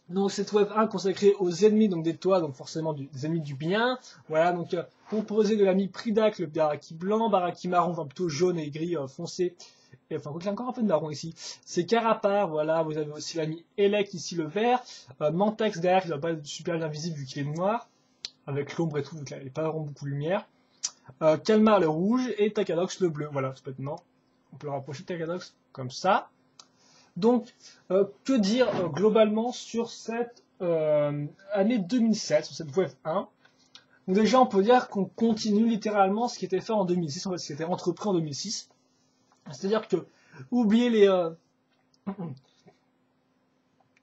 donc cette web 1 consacrée aux ennemis donc des toits, donc forcément des ennemis du bien. Voilà, donc composé de l'ami Pridak, le Baraki blanc, Baraki marron, enfin plutôt jaune et gris foncé. Et enfin, il y a encore un peu de marron ici. C'est Carapar, voilà, vous avez aussi l'ami Elec ici le vert. Mantex derrière qui doit pas être super bien visible vu qu'il est noir. Avec l'ombre et tout, donc là il n'y a pas vraiment beaucoup de lumière. Kalmar le rouge et Takadox le bleu, voilà, tout bêtement. On peut le rapprocher de Takadox comme ça. Donc, que dire globalement sur cette année 2007, sur cette Wave 1. Donc déjà, on peut dire qu'on continue littéralement ce qui était fait en 2006, en fait, ce qui était entrepris en 2006. C'est-à-dire que, oubliez les...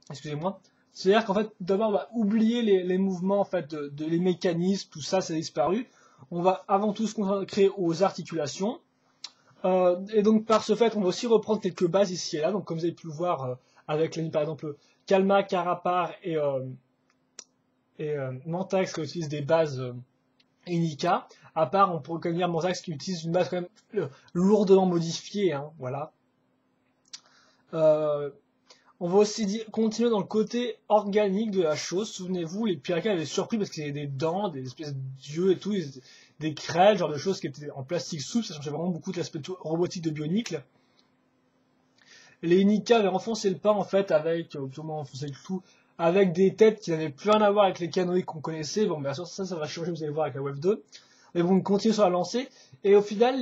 Excusez-moi. C'est-à-dire qu'en fait, d'abord, on va oublier les mouvements, en fait, les mécanismes, tout ça, ça a disparu. On va avant tout se concentrer aux articulations. Et donc par ce fait, on va aussi reprendre quelques bases ici et là. Donc comme vous avez pu le voir avec l'ami par exemple Kalma, Carapar et Mantax qui utilisent des bases Inika. À part, on pourrait connaître Mantax qui utilise une base quand même lourdement modifiée. Hein, voilà. On va aussi continuer dans le côté organique de la chose. Souvenez-vous, les Pirakas avaient surpris parce qu'ils avaient des dents, des espèces d'yeux et tout, des crêles, genre de choses qui étaient en plastique souple, ça changeait vraiment beaucoup de l'aspect robotique de Bionicle. Les Inika avaient enfoncé le pas en fait avec, sûrement enfoncé le tout, avec des têtes qui n'avaient plus rien à voir avec les canoïs qu'on connaissait. Bon, bien sûr, ça va changer, vous allez voir avec la Wave 2. Mais bon, on continue sur la lancée. Et au final,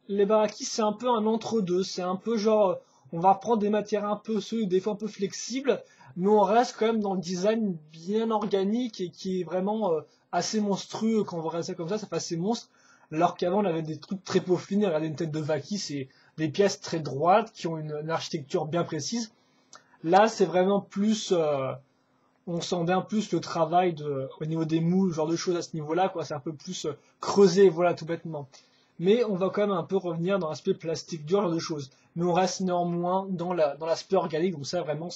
les Baraki, c'est un peu un entre-deux. C'est un peu genre, on va reprendre des matières un peu solides, des fois un peu flexibles, mais on reste quand même dans le design bien organique et qui est vraiment assez monstrueux. Quand on voit ça comme ça fait assez monstre. Alors qu'avant, on avait des trucs très peaufinés. Regardez une tête de Vaki, c'est des pièces très droites qui ont une architecture bien précise. Là, c'est vraiment plus... on sent bien plus le travail au niveau des moules, genre de choses à ce niveau-là, quoi. C'est un peu plus creusé, voilà, tout bêtement. Mais on va quand même un peu revenir dans l'aspect plastique dur, genre de choses. Mais on reste néanmoins dans l'aspect organique, donc ça vraiment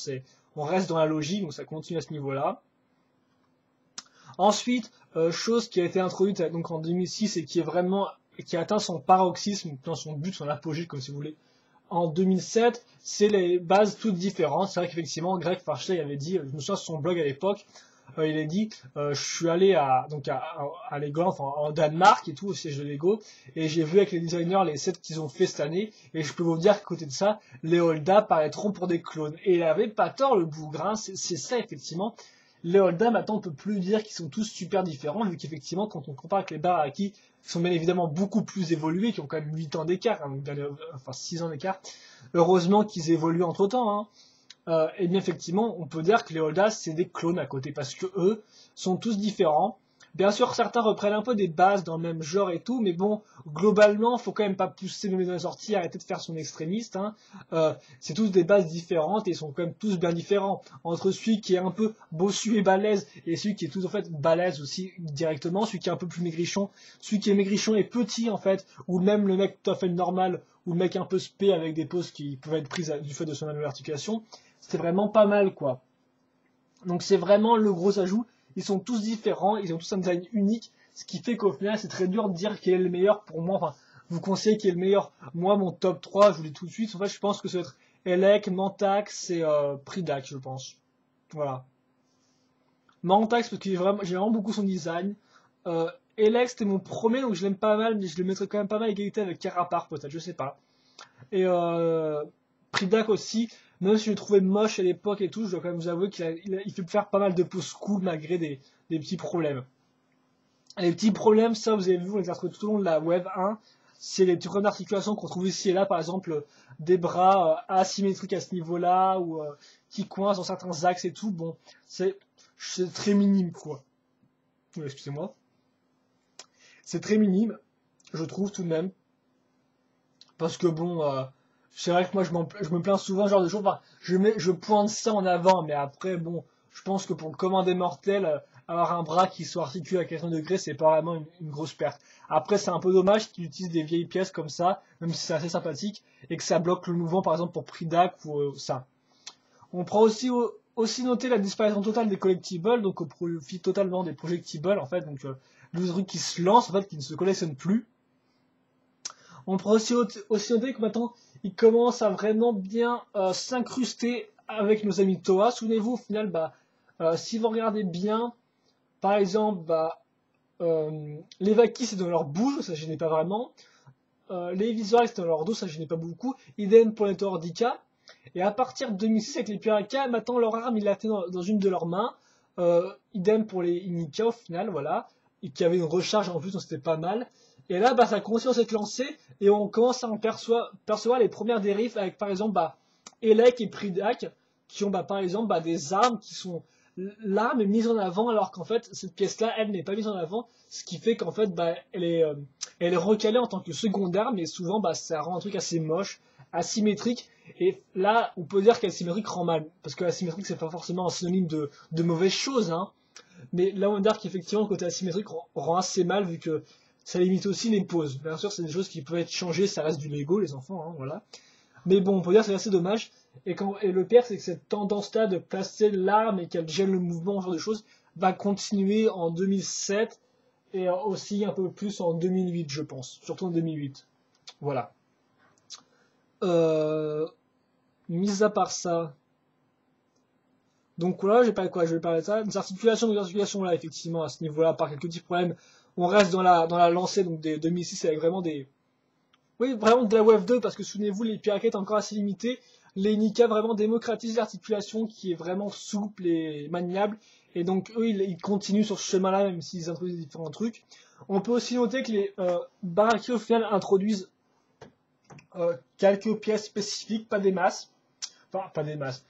on reste dans la logique, donc ça continue à ce niveau-là. Ensuite, chose qui a été introduite donc en 2006 et qui a atteint son paroxysme, dans son but, son apogée, comme si vous voulez, en 2007, c'est les bases toutes différentes. C'est vrai qu'effectivement, Greg Farsley avait dit, je me souviens sur son blog à l'époque, il a dit, je suis allé à Lego, enfin en Danemark et tout, au siège de Lego, et j'ai vu avec les designers les sets qu'ils ont fait cette année, et je peux vous dire qu'à côté de ça, les Holda paraîtront pour des clones. Et il avait pas tort, le bougre, hein, c'est ça effectivement. Les Holda, maintenant, on peut plus dire qu'ils sont tous super différents, vu qu'effectivement, quand on compare avec les Baraki, qui sont bien évidemment beaucoup plus évolués, qui ont quand même 8 ans d'écart, hein, enfin 6 ans d'écart, heureusement qu'ils évoluent entre temps, hein. Et bien effectivement, on peut dire que les Holdas, c'est des clones à côté, parce que eux sont tous différents. Bien sûr, certains reprennent un peu des bases dans le même genre et tout, mais bon, globalement, faut quand même pas pousser le dans la sortie, arrêter de faire son extrémiste, hein. C'est tous des bases différentes et ils sont quand même tous bien différents. Entre celui qui est un peu bossu et balèze et celui qui est tout en fait balèze aussi directement, celui qui est un peu plus maigrichon, celui qui est maigrichon et petit en fait, ou même le mec tout à fait normal, ou le mec un peu spé avec des poses qui peuvent être prises du fait de son articulation. C'était vraiment pas mal quoi. Donc c'est vraiment le gros ajout. Ils sont tous différents, ils ont tous un design unique, ce qui fait qu'au final c'est très dur de dire quel est le meilleur pour moi. Enfin, vous conseillez qui est le meilleur. Moi, mon top 3, je vous le dis tout de suite. En fait, je pense que ça va être Elec, Mantax et Pridak, je pense. Voilà. Mantax parce que j'ai vraiment beaucoup son design. Elec c'était mon premier, donc je l'aime pas mal, mais je le mettrais quand même pas mal à égalité avec Carapar peut-être, je sais pas. Et Pridak aussi, même si je le trouvais moche à l'époque et tout, je dois quand même vous avouer qu'il fait faire pas mal de poses cool malgré des petits problèmes. Les petits problèmes, ça vous avez vu, on les a retrouvés tout au long de la Wave 1, c'est les petits problèmes d'articulation qu'on trouve ici et là, par exemple des bras asymétriques à ce niveau-là, ou qui coincent dans certains axes et tout. Bon, c'est c'est très minime, quoi. Oui, excusez-moi. C'est très minime, je trouve, tout de même. Parce que bon, c'est vrai que moi je me plains souvent ce genre de choses. Enfin, je pointe ça en avant, mais après bon, je pense que pour le commun des mortels, avoir un bras qui soit articulé à 80 degrés, c'est pas vraiment une grosse perte. Après, c'est un peu dommage qu'ils utilisent des vieilles pièces comme ça, même si c'est assez sympathique, et que ça bloque le mouvement, par exemple pour Pridac ou ça. On prend aussi noter la disparition totale des collectibles, donc au profit totalement des projectibles en fait, donc le truc qui se lance en fait, qui ne se collectionne plus. On pourrait aussi noter que maintenant, ils commencent à vraiment bien s'incruster avec nos amis Toa. Souvenez-vous, au final, si vous regardez bien, par exemple, les Vakis, c'est dans leur bouche, ça gênait pas vraiment. Les Visuals, c'est dans leur dos, ça gênait pas beaucoup. Idem pour les Toordika. Et à partir de 2006, avec les Piraka, maintenant leur arme, ils la tenaient dans une de leurs mains. Idem pour les Inika, au final, voilà. Et qui avait une recharge en plus, donc c'était pas mal. Et là, ça commence à s'être lancé et on commence à en percevoir les premières dérives avec, par exemple, Elec et Pridak, qui ont, par exemple, des armes qui sont l'arme est mise en avant alors qu'en fait, cette pièce-là, elle n'est pas mise en avant, ce qui fait qu'en fait, elle est recalée en tant que seconde arme et souvent, ça rend un truc assez moche, asymétrique. Et là, on peut dire qu'asymétrique rend mal, parce que asymétrique, c'est pas forcément un synonyme de mauvaise chose, hein. Mais là, on va dire qu'effectivement, le côté asymétrique rend assez mal, vu que ça limite aussi les poses. Bien sûr, c'est des choses qui peuvent être changées, ça reste du Lego, les enfants, hein, voilà. Mais bon, on peut dire que c'est assez dommage. Et le pire, c'est que cette tendance-là de placer l'arme et qu'elle gêne le mouvement, ce genre de choses, va continuer en 2007 et aussi un peu plus en 2008, je pense. Surtout en 2008. Voilà. Mis à part ça. Donc voilà, je vais parler de ça. Des articulations là, effectivement, à ce niveau-là, par quelques petits problèmes. On reste dans la lancée donc des 2006 avec vraiment des. Oui, vraiment de la Wave 2, parce que souvenez-vous, les Piraquettes étaient encore assez limités. Les Nika vraiment démocratisent l'articulation qui est vraiment souple et maniable. Et donc eux, ils continuent sur ce chemin-là, même s'ils introduisent différents trucs. On peut aussi noter que les Baraki au final introduisent quelques pièces spécifiques, pas des masses. Enfin, pas des masses.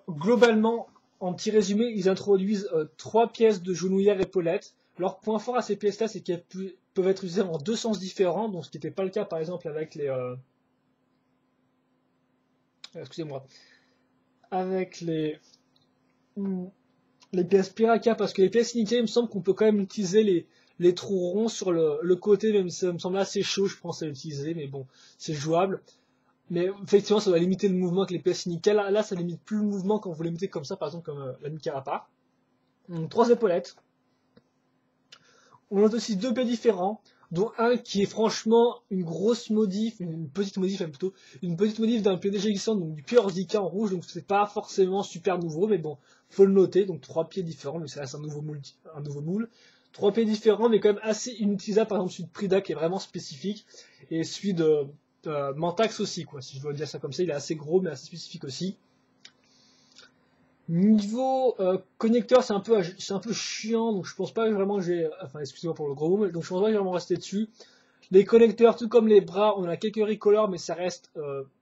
Globalement, en petit résumé, ils introduisent 3 pièces de genouillère épaulette. Leur point fort à ces pièces-là, c'est qu'elles peuvent être utilisées en 2 sens différents, donc ce qui n'était pas le cas par exemple avec excusez-moi, avec les pièces Piraka, parce que les pièces Nika, il me semble qu'on peut quand même utiliser les trous ronds sur le côté, même si ça me semble assez chaud, je pense à l'utiliser, mais bon, c'est jouable. Mais effectivement, ça va limiter le mouvement avec les pièces Nika. Là, ça limite plus le mouvement quand vous les mettez comme ça, par exemple comme la Nikarapa. Donc 3 épaulettes. On note aussi 2 pieds différents, dont un qui est franchement une grosse modif, une petite modif même plutôt, une petite modif d'un pied déjà existant, donc du pied Orzika en rouge, donc c'est pas forcément super nouveau, mais bon, faut le noter, donc 3 pieds différents, mais ça reste un nouveau moule. 3 pieds différents, mais quand même assez inutilisable, par exemple celui de Prida qui est vraiment spécifique, et celui de Mantax aussi, quoi, si je dois dire ça comme ça, il est assez gros, mais assez spécifique aussi. Niveau connecteur, c'est un peu chiant, donc je pense pas vraiment que j'ai, enfin excusez-moi pour le gros mot, mais donc je pense pas que je vais vraiment rester dessus. Les connecteurs, tout comme les bras, on a quelques recolors, mais ça reste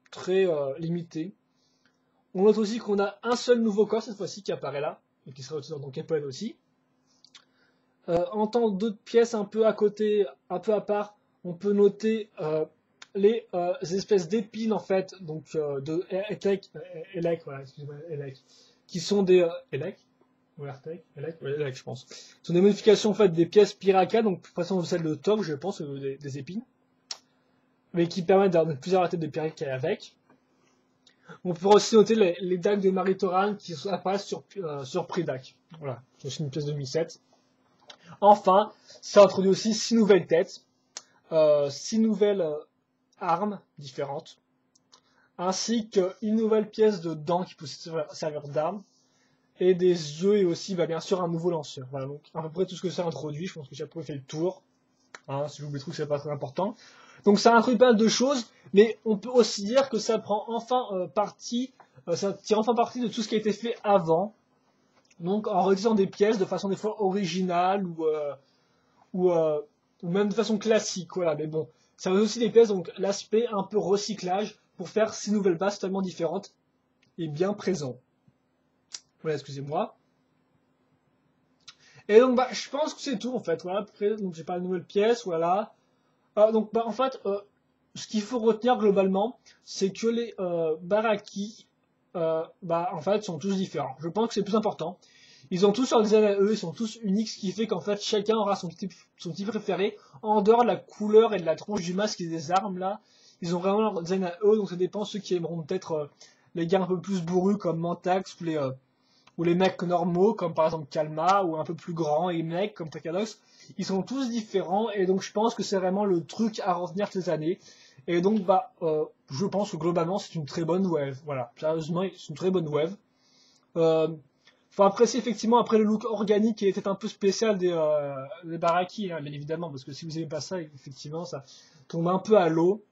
très limité. On note aussi qu'on a un seul nouveau corps cette fois-ci qui apparaît là, et qui sera utilisé dans Capone aussi. En tant d'autres pièces un peu à côté, un peu à part, on peut noter les espèces d'épines en fait, donc de Elec, voilà, excusez-moi, Elec, qui sont des Elec, ou Artec, Elec, ouais, Elec, je pense. Ce sont des modifications en fait des pièces Piraka, donc par exemple celle de Tog, je pense, des épines, mais qui permettent d'avoir plusieurs têtes de Piraka avec. On peut aussi noter les dagues de Maritoran qui apparaissent sur Pridak. Voilà, c'est aussi une pièce de 2007. Enfin, ça introduit aussi 6 nouvelles têtes, 6 nouvelles armes différentes, ainsi qu'une nouvelle pièce de dents qui peut servir d'arme, et des œufs et aussi bien sûr un nouveau lanceur. Voilà, donc à peu près tout ce que ça introduit, je pense que j'ai à peu près fait le tour. Hein, si je vous des trucs, c'est pas très important. Donc ça introduit pas mal de choses, mais on peut aussi dire que ça prend enfin parti, ça tire enfin parti de tout ce qui a été fait avant. Donc en réutilisant des pièces de façon des fois originale ou même de façon classique, voilà. Mais bon, ça va aussi des pièces, donc l'aspect un peu recyclage pour faire 6 nouvelles bases totalement différentes et bien présent. Voilà, excusez-moi. Et donc, bah, je pense que c'est tout, en fait. Voilà, après, donc j'ai pas de nouvelles pièces, voilà. Donc, bah, en fait, ce qu'il faut retenir globalement, c'est que les Baraki, bah, en fait, sont tous différents. Je pense que c'est le plus important. Ils ont tous leur design à eux, ils sont tous uniques, ce qui fait qu'en fait, chacun aura son type préféré, en dehors de la couleur et de la tronche du masque et des armes, là. Ils ont vraiment leur design à eux, donc ça dépend ceux qui aimeront peut-être les gars un peu plus bourrus comme Mantax ou les mecs normaux comme par exemple Kalma ou un peu plus grands et mecs comme Takadox. Ils sont tous différents et donc je pense que c'est vraiment le truc à retenir cette année. Et donc bah je pense que globalement c'est une très bonne wave. Voilà, sérieusement c'est une très bonne wave. Euh, Faut apprécier effectivement après le look organique qui était un peu spécial des Baraki, hein, bien évidemment, parce que si vous aimez pas ça, effectivement ça tombe un peu à l'eau.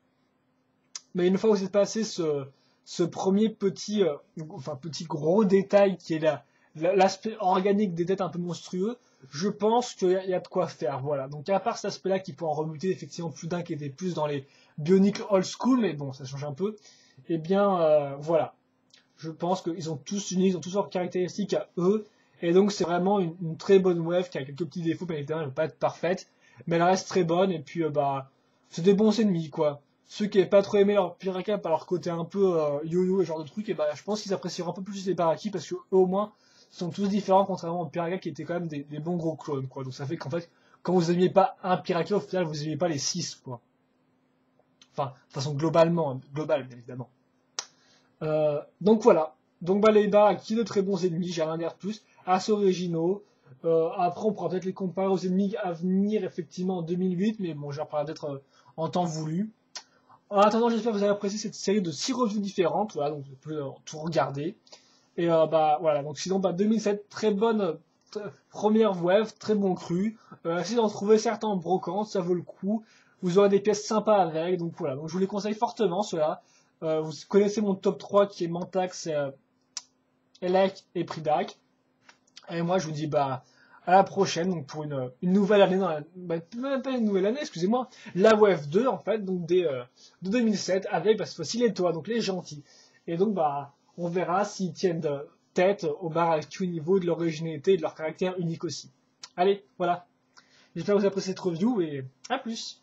Mais une fois que vous êtes passé ce premier petit, enfin petit gros détail qui est l'aspect organique des têtes un peu monstrueux, je pense qu'il y a de quoi faire. Voilà. Donc à part cet aspect-là qui peut en remuter effectivement plus d'un qui était plus dans les bioniques old school, mais bon, ça change un peu. Eh bien, voilà. Je pense qu'ils ont tous unique, ils ont tous leurs caractéristiques à eux. Et donc c'est vraiment une très bonne wave qui a quelques petits défauts, bien évidemment, elle ne va pas être parfaite. Mais elle reste très bonne. Et puis, bah, c'est des bons ennemis, quoi. Ceux qui n'avaient pas trop aimé leur Piraka par leur côté un peu yo-yo et ce genre de truc, et bah, je pense qu'ils apprécieront un peu plus les Baraki parce que eux, au moins, sont tous différents, contrairement aux Piraka qui étaient quand même des bons gros clones, quoi. Donc ça fait qu'en fait, quand vous aimiez pas un Piraka, au final, vous aimiez pas les 6 quoi. Enfin, de façon globalement, hein, globale, bien évidemment. Donc voilà. Donc bah, les Baraki, de très bons ennemis, j'ai rien à dire de plus, assez originaux. Après, on pourra peut-être les comparer aux ennemis à venir, effectivement, en 2008, mais bon, j'en parlerai peut-être en temps voulu. En attendant, j'espère que vous avez apprécié cette série de 6 reviews différentes, voilà, donc vous pouvez tout regarder. Et bah voilà, donc sinon, bah 2007, très bonne première wave, très bon cru. Essayez d'en trouver certains en brocante, ça vaut le coup. Vous aurez des pièces sympas avec, donc voilà. Donc je vous les conseille fortement, ceux-là. Vous connaissez mon top 3 qui est Mantax, Elec et Pridak. Et moi, je vous dis bah à la prochaine, donc pour une nouvelle année dans la, bah, même pas une nouvelle année, excusez-moi, la Wave 2 en fait, donc de 2007 avec bah, cette fois-ci les toits, donc les gentils. Et donc bah on verra s'ils tiennent de tête au bar à tout niveau de leur originalité et de leur caractère unique aussi. Allez, voilà. J'espère que vous appréciez cette review et à plus.